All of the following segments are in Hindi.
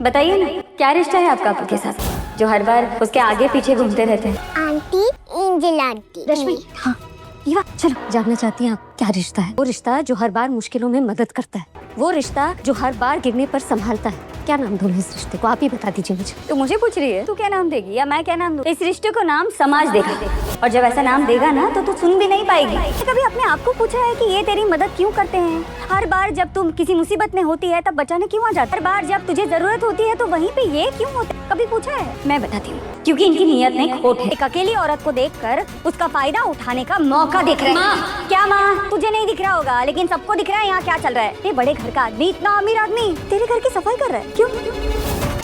बताइए ना, क्या रिश्ता है आपका अप्पू के साथ जो हर बार उसके आगे पीछे घूमते रहते हैं? Aunty, angel aunty. रश्मि, हाँ ईवा, चलो जानना चाहती हैं आप क्या रिश्ता है? वो रिश्ता जो हर बार मुश्किलों में मदद करता है, वो रिश्ता जो हर बार गिरने पर संभालता है। क्या नाम दूं इस रिश्ते को? आप ही बता दीजिए मुझे। तो मुझे पूछ रही है तू क्या नाम देगी या मैं क्या नाम दूं? इस रिश्ते को नाम समाज देगा, और जब ऐसा नाम देगा ना तो तू सुन भी नहीं पाएगी। कभी अपने आप को पूछा है कि ये तेरी मदद क्यों करते हैं? हर बार जब तुम किसी मुसीबत में होती है तब बचाने क्यों आ जाते? हर बार जब तुझे जरूरत होती है तो वहीं पे ये क्यों होते? कभी पूछा है? मैं बताती हूँ, क्योंकि इनकी नीयत में खोट है। एक अकेली औरत को देखकर उसका फायदा उठाने का मौका देख रहे हैं। क्या माँ, तुझे नहीं दिख रहा होगा लेकिन सबको दिख रहा है यहाँ क्या चल रहा है। ये बड़े घर का आदमी, इतना अमीर आदमी तेरे घर की सफाई कर रहा है, क्यों?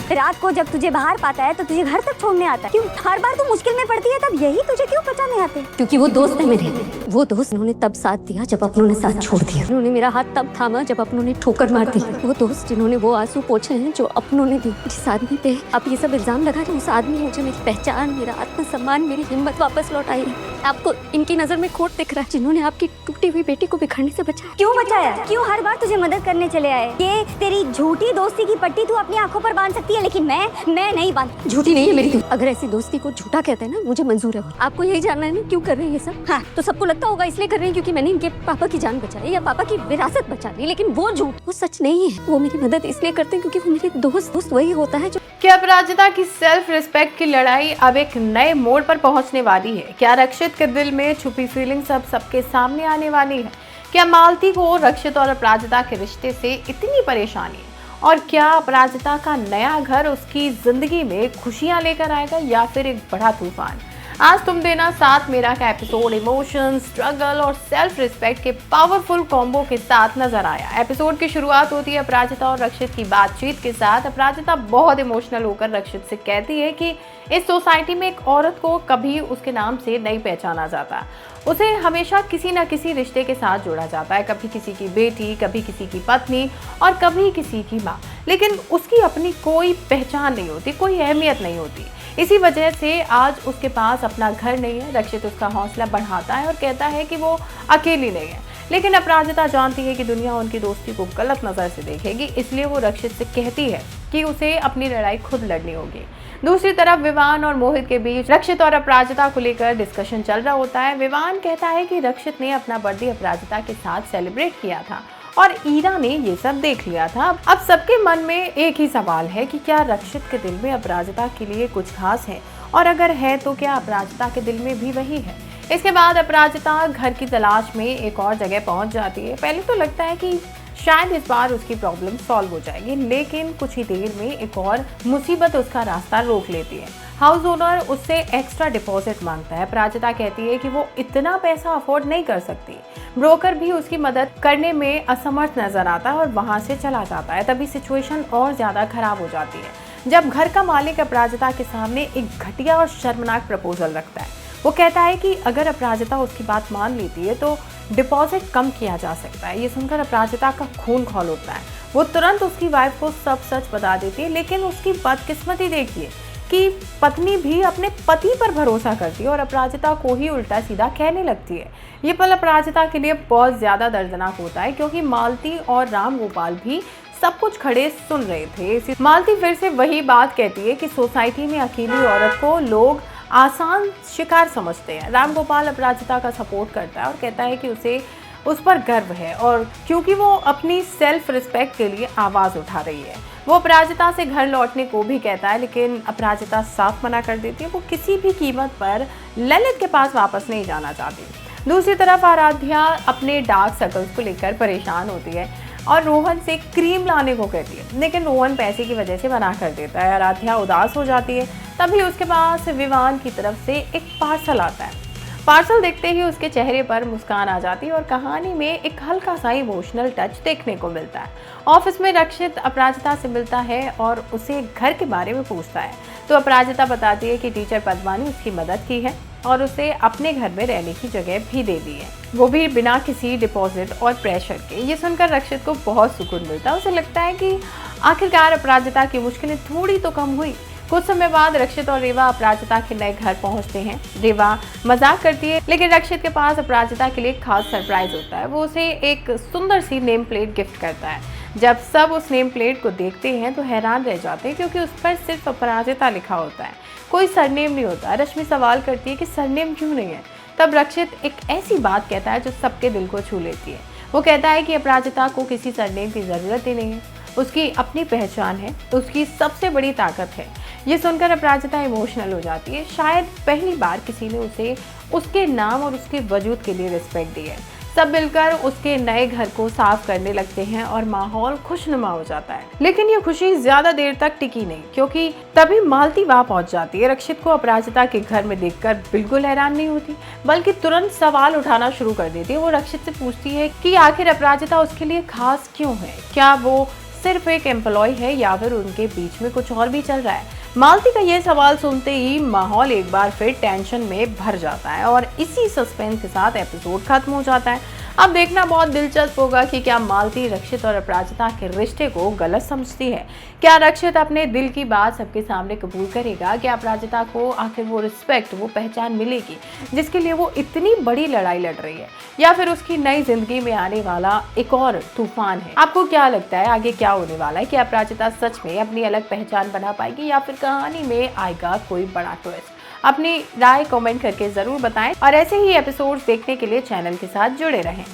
रात को जब तुझे बाहर पाता है तो तुझे घर तक छोड़ने आता है, क्यों? हर बार तू मुश्किल में पड़ती है तब यही तुझे क्यों बचाने आते? क्योंकि वो दोस्त है मेरे। वो दोस्त उन्होंने तब साथ दिया जब अपनों ने साथ छोड़ दिया। उन्होंने मेरा हाथ तब थामा जब अपनों ने ठोकर मार दी। वो दोस्त जिन्होंने वो आंसू पोंछे हैं जो अपनों ने दी। जिस आदमी पे आप ये सब इल्जाम लगा रहे, उस आदमी ने मुझे मेरी पहचान, मेरा आत्मसम्मान, मेरी हिम्मत वापस लौटाई है। आपको इनकी नजर में खोट दिख रहा है, जिन्होंने आपकी टूटी हुई बेटी को बिखरने से बचाया। क्यों बचाया? क्यों हर बार तुझे मदद करने चले आए? ये तेरी झूठी दोस्ती की पट्टी तू अपनी आंखों पर बांध सकती है, लेकिन मैं नहीं बांध। झूठी नहीं है मेरी दोस्ती। अगर ऐसी दोस्ती को झूठा कहते हैं ना, मुझे मंजूर है। आपको यही जानना है ना क्यों कर रहे हैं ये सब? हाँ, तो सबको लगता होगा इसलिए कर रहे हैं क्योंकि मैंने इनके पापा की जान बचाई या पापा की विरासत बचा ली, लेकिन वो झूठ, वो सच नहीं है। वो मेरी मदद इसलिए करते हैं क्योंकि वो मेरे दोस्त वही होता है जो। क्या अपराजिता की सेल्फ रिस्पेक्ट की लड़ाई अब एक नए मोड़ पर पहुंचने वाली है? क्या रक्षित के दिल में छुपी फीलिंग्स अब सबके सामने आने वाली है? क्या मालती को रक्षित और अपराजिता के रिश्ते से इतनी परेशानी? और क्या अपराजिता का नया घर उसकी जिंदगी में खुशियां लेकर आएगा या फिर एक बड़ा तूफान? आज तुम देना साथ मेरा का एपिसोड इमोशन, स्ट्रगल और सेल्फ रिस्पेक्ट के पावरफुल कॉम्बो के साथ नजर आया। एपिसोड की शुरुआत होती है अपराजिता और रक्षित की बातचीत के साथ। अपराजिता बहुत इमोशनल होकर रक्षित से कहती है कि इस सोसाइटी में एक औरत को कभी उसके नाम से नहीं पहचाना जाता। उसे हमेशा किसी न किसी रिश्ते के साथ जोड़ा जाता है, कभी किसी की बेटी, कभी किसी की पत्नी और कभी किसी की माँ, लेकिन उसकी अपनी कोई पहचान नहीं होती, कोई अहमियत नहीं होती। इसी वजह से आज उसके पास अपना घर नहीं है। रक्षित उसका हौसला बढ़ाता है और कहता है कि वो अकेली नहीं है, लेकिन अपराजिता जानती है कि दुनिया उनकी दोस्ती को गलत नज़र से देखेगी, इसलिए वो रक्षित से कहती है कि उसे अपनी लड़ाई खुद लड़नी होगी। दूसरी तरफ विवान और मोहित के बीच रक्षित और अपराजिता को लेकर डिस्कशन चल रहा होता है। विवान कहता है कि रक्षित ने अपना बर्थडे अपराजिता के साथ सेलिब्रेट किया था और ईरा ने ये सब देख लिया था। अब सबके मन में एक ही सवाल है कि क्या रक्षित के दिल में अपराजिता के लिए कुछ खास है, और अगर है तो क्या अपराजिता के दिल में भी वही है? इसके बाद अपराजिता घर की तलाश में एक और जगह पहुंच जाती है। पहले तो लगता है कि शायद इस बार उसकी प्रॉब्लम सॉल्व हो जाएगी, लेकिन कुछ ही देर में एक और मुसीबत उसका रास्ता रोक लेती है। हाउस ओनर उससे एक्स्ट्रा डिपॉजिट मांगता है। अपराजिता कहती है कि वो इतना पैसा अफोर्ड नहीं कर सकती। ब्रोकर भी उसकी मदद करने में असमर्थ नजर आता है और वहां से चला जाता है। तभी सिचुएशन और ज्यादा खराब हो जाती है जब घर का मालिक अपराजिता के सामने एक घटिया और शर्मनाक प्रपोजल रखता है। वो कहता है कि अगर अपराजिता उसकी बात मान लेती है तो डिपॉजिट कम किया जा सकता है। ये सुनकर अपराजिता का खून खौल उठता है। वो तुरंत उसकी वाइफ को सब सच बता देती है, लेकिन उसकी बदकिस्मती देखिए कि पत्नी भी अपने पति पर भरोसा करती है और अपराजिता को ही उल्टा सीधा कहने लगती है। ये पल अपराजिता के लिए बहुत ज़्यादा दर्दनाक होता है, क्योंकि मालती और राम गोपाल भी सब कुछ खड़े सुन रहे थे। मालती फिर से वही बात कहती है कि सोसाइटी में अकेली औरत को लोग आसान शिकार समझते हैं। राम गोपाल अपराजिता का सपोर्ट करता है और कहता है कि उसे उस पर गर्व है, और क्योंकि वो अपनी सेल्फ रिस्पेक्ट के लिए आवाज़ उठा रही है। वो अपराजिता से घर लौटने को भी कहता है, लेकिन अपराजिता साफ मना कर देती है। वो किसी भी कीमत पर ललित के पास वापस नहीं जाना चाहती। दूसरी तरफ आराध्या अपने डार्क सर्कल्स को लेकर परेशान होती है और रोहन से क्रीम लाने को कहती है, लेकिन रोहन पैसे की वजह से मना कर देता है। आराध्या उदास हो जाती है। तभी उसके पास विवान की तरफ से एक पार्सल आता है। पार्सल देखते ही उसके चेहरे पर मुस्कान आ जाती है और कहानी में एक हल्का सा इमोशनल टच देखने को मिलता है। ऑफिस में रक्षित अपराजिता से मिलता है और उसे घर के बारे में पूछता है, तो अपराजिता बताती है कि टीचर पद्मा ने उसकी मदद की है और उसे अपने घर में रहने की जगह भी दे दी है, वो भी बिना किसी डिपॉजिट और प्रेशर के। ये सुनकर रक्षित को बहुत सुकून मिलता है। उसे लगता है कि आखिरकार अपराजिता की मुश्किलें थोड़ी तो कम हुई। कुछ समय बाद रक्षित और रेवा अपराजिता के नए घर पहुंचते हैं। रेवा मजाक करती है, लेकिन रक्षित के पास अपराजिता के लिए एक खास सरप्राइज होता है। वो उसे एक सुंदर सी नेम प्लेट गिफ्ट करता है, जब सब उस नेम प्लेट को देखते हैं तो हैरान रह जाते हैं, क्योंकि उस पर सिर्फ अपराजिता लिखा होता है, कोई सरनेम नहीं होता। रश्मि सवाल करती है कि सरनेम क्यों नहीं है। तब रक्षित एक ऐसी बात कहता है जो सबके दिल को छू लेती है। वो कहता है कि अपराजिता को किसी सरनेम की ज़रूरत ही नहीं है, उसकी अपनी पहचान है, उसकी सबसे बड़ी ताकत है। ये सुनकर अपराजिता इमोशनल हो जाती है। शायद पहली बार किसी ने उसे उसके नाम और उसके वजूद के लिए रिस्पेक्ट दी है। सब मिलकर उसके नए घर को साफ करने लगते हैं और माहौल खुशनुमा हो जाता है। लेकिन ये खुशी ज्यादा देर तक टिकी नहीं, क्योंकि तभी मालती वहां पहुंच जाती है। रक्षित को अपराजिता के घर में देखकर बिल्कुल हैरान नहीं होती, बल्कि तुरंत सवाल उठाना शुरू कर देती है। वो रक्षित से पूछती है कि आखिर अपराजिता उसके लिए खास क्यों है, क्या वो सिर्फ एक एम्प्लॉय है या फिर उनके बीच में कुछ और भी चल रहा है। मालती का ये सवाल सुनते ही माहौल एक बार फिर टेंशन में भर जाता है और इसी सस्पेंस के साथ एपिसोड खत्म हो जाता है। अब देखना बहुत दिलचस्प होगा कि क्या मालती रक्षित और अपराजिता के रिश्ते को गलत समझती है। क्या रक्षित अपने दिल की बात सबके सामने कबूल करेगा? क्या अपराजिता को आखिर वो रिस्पेक्ट, वो पहचान मिलेगी जिसके लिए वो इतनी बड़ी लड़ाई लड़ रही है, या फिर उसकी नई जिंदगी में आने वाला एक और तूफान है? आपको क्या लगता है आगे क्या होने वाला है? क्या अपराजिता सच में अपनी अलग पहचान बना पाएगी या फिर कहानी में आएगा कोई बड़ा ट्विस्ट? अपनी राय कमेंट करके जरूर बताएं और ऐसे ही एपिसोड्स देखने के लिए चैनल के साथ जुड़े रहें।